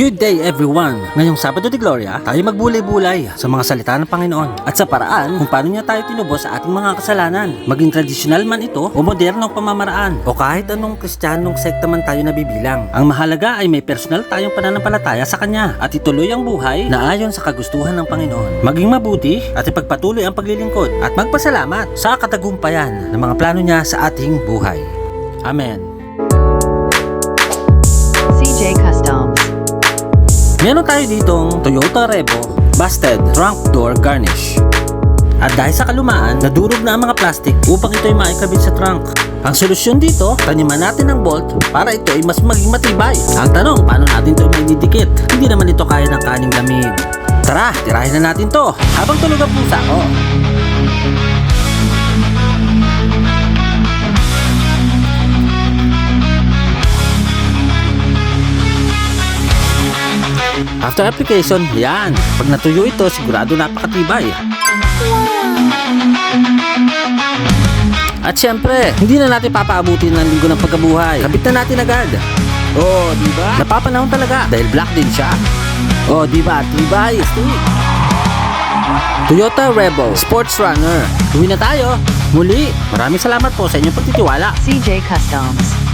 Good day everyone! Ngayong Sabado de Gloria, tayo magbulay-bulay sa mga salita ng Panginoon at sa paraan kung paano niya tayo tinubos sa ating mga kasalanan. Maging tradisyonal man ito o modernong pamamaraan o kahit anong kristyanong sekta man tayo nabibilang. Ang mahalaga ay may personal tayong pananampalataya sa Kanya at ituloy ang buhay na ayon sa kagustuhan ng Panginoon. Maging mabuti at ipagpatuloy ang paglilingkod at magpasalamat sa katagumpayan ng mga plano niya sa ating buhay. Amen. CJ Customs. Meron tayo ditong Toyota Revo Busted Trunk Door Garnish. At dahil sa kalumaan, nadurog na ang mga plastic upang ito ay maikabit sa trunk. Ang solusyon dito, taniman natin ng bolt para ito ay mas maging matibay. Ang tanong, paano natin ito may didikit? Hindi naman ito kaya ng kaning lamig. Tara, tirahin na natin to habang tulog ang pusa ko. After application, yan. Pag natuyo ito, sigurado napakatibay. At syempre, hindi na natin papaabutin ng linggo ng pagkabuhay. Kabit na natin agad. Oh, diba? Napapanahon talaga dahil black din siya. Oh, diba? Tibay, stick. Toyota Revo Sports Runner. Uwi na tayo. Muli, maraming salamat po sa inyong pagtitiwala. CJ Customs.